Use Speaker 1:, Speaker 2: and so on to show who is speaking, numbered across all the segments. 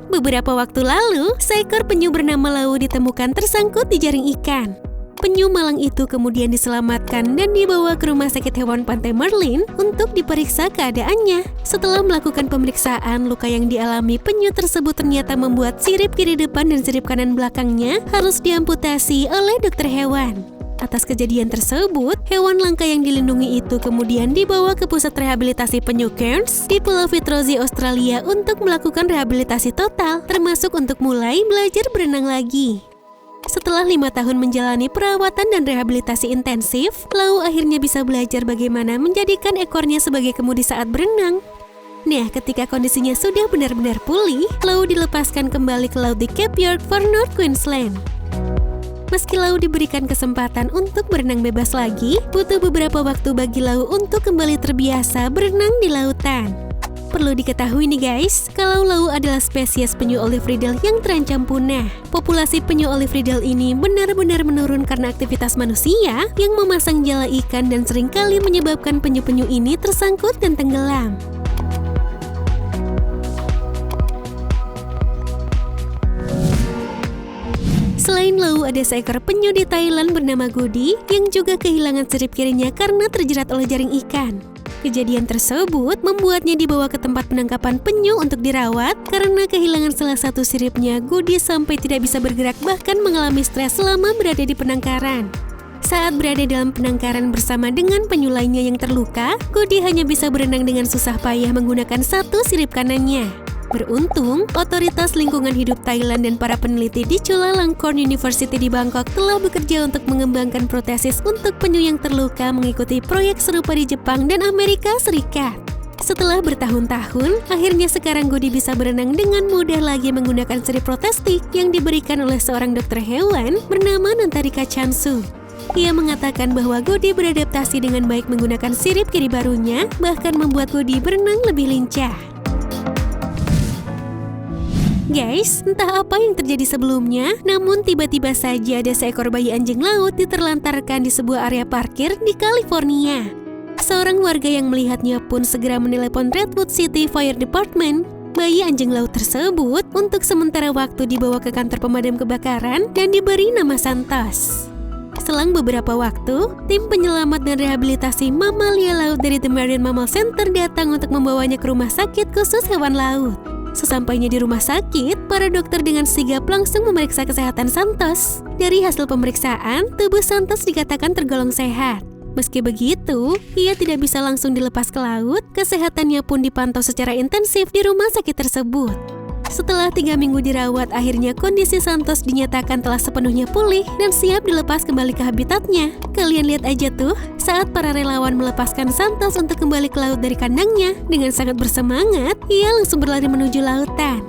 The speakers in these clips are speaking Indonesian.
Speaker 1: Beberapa waktu lalu, seekor penyu bernama Lau ditemukan tersangkut di jaring ikan. Penyu malang itu kemudian diselamatkan dan dibawa ke rumah sakit hewan Pantai Merlin untuk diperiksa keadaannya. Setelah melakukan pemeriksaan, luka yang dialami penyu tersebut ternyata membuat sirip kiri depan dan sirip kanan belakangnya harus diamputasi oleh dokter hewan. Atas kejadian tersebut, hewan langka yang dilindungi itu kemudian dibawa ke pusat rehabilitasi penyu Cairns di Pulau Fitzroy, Australia untuk melakukan rehabilitasi total, termasuk untuk mulai belajar berenang lagi. Setelah 5 tahun menjalani perawatan dan rehabilitasi intensif, Lau akhirnya bisa belajar bagaimana menjadikan ekornya sebagai kemudi saat berenang. Nah, ketika kondisinya sudah benar-benar pulih, Lau dilepaskan kembali ke laut di Cape York for North Queensland. Meski Lau diberikan kesempatan untuk berenang bebas lagi, butuh beberapa waktu bagi Lau untuk kembali terbiasa berenang di lautan. Perlu diketahui nih guys, kalau Lau adalah spesies penyu olive riddle yang terancam punah. Populasi penyu olive riddle ini benar-benar menurun karena aktivitas manusia yang memasang jala ikan dan seringkali menyebabkan penyu-penyu ini tersangkut dan tenggelam. Selain Lau, ada seekor penyu di Thailand bernama Goody yang juga kehilangan sirip kirinya karena terjerat oleh jaring ikan. Kejadian tersebut membuatnya dibawa ke tempat penangkapan penyu untuk dirawat. Karena kehilangan salah satu siripnya, Goody sampai tidak bisa bergerak bahkan mengalami stres selama berada di penangkaran. Saat berada dalam penangkaran bersama dengan penyu lainnya yang terluka, Goody hanya bisa berenang dengan susah payah menggunakan satu sirip kanannya. Beruntung, otoritas lingkungan hidup Thailand dan para peneliti di Chulalongkorn University di Bangkok telah bekerja untuk mengembangkan protesis untuk penyu yang terluka mengikuti proyek serupa di Jepang dan Amerika Serikat. Setelah bertahun-tahun, akhirnya sekarang Goody bisa berenang dengan mudah lagi menggunakan sirip protestik yang diberikan oleh seorang dokter hewan bernama Nantarika Chansu. Ia mengatakan bahwa Goody beradaptasi dengan baik menggunakan sirip kiri barunya, bahkan membuat Goody berenang lebih lincah. Guys, entah apa yang terjadi sebelumnya, namun tiba-tiba saja ada seekor bayi anjing laut diterlantarkan di sebuah area parkir di California. Seorang warga yang melihatnya pun segera menelepon Redwood City Fire Department. Bayi anjing laut tersebut untuk sementara waktu dibawa ke kantor pemadam kebakaran dan diberi nama Santos. Selang beberapa waktu, tim penyelamat dan rehabilitasi mamalia laut dari The Marine Mammal Center datang untuk membawanya ke rumah sakit khusus hewan laut. Sesampainya di rumah sakit, para dokter dengan sigap langsung memeriksa kesehatan Santos. Dari hasil pemeriksaan, tubuh Santos dikatakan tergolong sehat. Meski begitu, ia tidak bisa langsung dilepas ke laut, kesehatannya pun dipantau secara intensif di rumah sakit tersebut. Setelah 3 minggu dirawat, akhirnya kondisi Santos dinyatakan telah sepenuhnya pulih dan siap dilepas kembali ke habitatnya. Kalian lihat aja tuh, saat para relawan melepaskan Santos untuk kembali ke laut dari kandangnya, dengan sangat bersemangat, ia langsung berlari menuju lautan.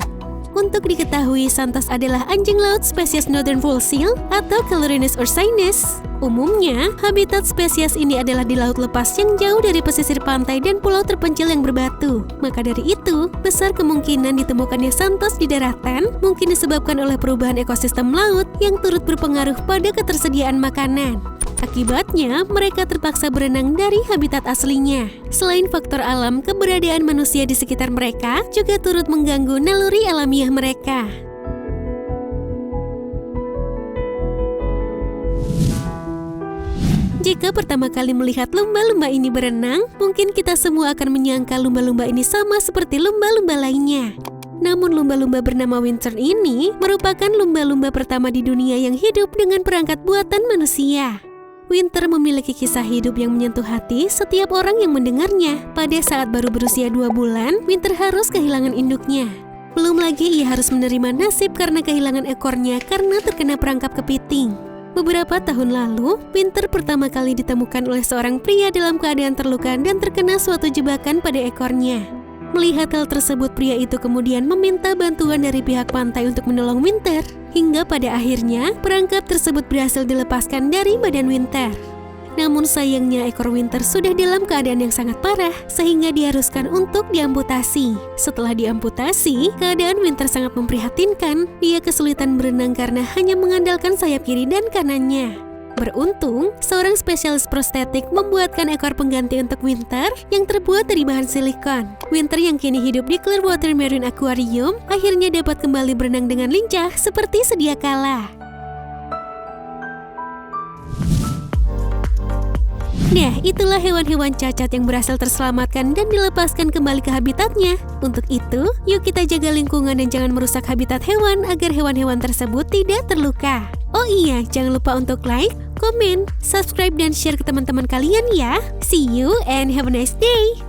Speaker 1: Untuk diketahui, Santos adalah anjing laut spesies Northern Full Seal atau Calorhinus ursinus. Umumnya, habitat spesies ini adalah di laut lepas yang jauh dari pesisir pantai dan pulau terpencil yang berbatu. Maka dari itu, besar kemungkinan ditemukannya Santos di daratan mungkin disebabkan oleh perubahan ekosistem laut yang turut berpengaruh pada ketersediaan makanan. Akibatnya, mereka terpaksa berenang dari habitat aslinya. Selain faktor alam, keberadaan manusia di sekitar mereka juga turut mengganggu naluri alamiah mereka. Jika pertama kali melihat lumba-lumba ini berenang, mungkin kita semua akan menyangka lumba-lumba ini sama seperti lumba-lumba lainnya. Namun lumba-lumba bernama Winter ini merupakan lumba-lumba pertama di dunia yang hidup dengan perangkat buatan manusia. Winter memiliki kisah hidup yang menyentuh hati setiap orang yang mendengarnya. Pada saat baru berusia 2 bulan, Winter harus kehilangan induknya. Belum lagi ia harus menerima nasib karena kehilangan ekornya karena terkena perangkap kepiting. Beberapa tahun lalu, Winter pertama kali ditemukan oleh seorang pria dalam keadaan terluka dan terkena suatu jebakan pada ekornya. Melihat hal tersebut, pria itu kemudian meminta bantuan dari pihak pantai untuk menolong Winter. Hingga pada akhirnya, perangkap tersebut berhasil dilepaskan dari badan Winter. Namun sayangnya ekor Winter sudah dalam keadaan yang sangat parah, sehingga diharuskan untuk diamputasi. Setelah diamputasi, keadaan Winter sangat memprihatinkan. Dia kesulitan berenang karena hanya mengandalkan sayap kiri dan kanannya. Beruntung, seorang spesialis prostetik membuatkan ekor pengganti untuk Winter yang terbuat dari bahan silikon. Winter yang kini hidup di Clearwater Marine Aquarium akhirnya dapat kembali berenang dengan lincah seperti sedia kala. Nah, itulah hewan-hewan cacat yang berhasil terselamatkan dan dilepaskan kembali ke habitatnya. Untuk itu, yuk kita jaga lingkungan dan jangan merusak habitat hewan agar hewan-hewan tersebut tidak terluka. Oh iya, jangan lupa untuk like, komen, subscribe, dan share ke teman-teman kalian ya. See you and have a nice day!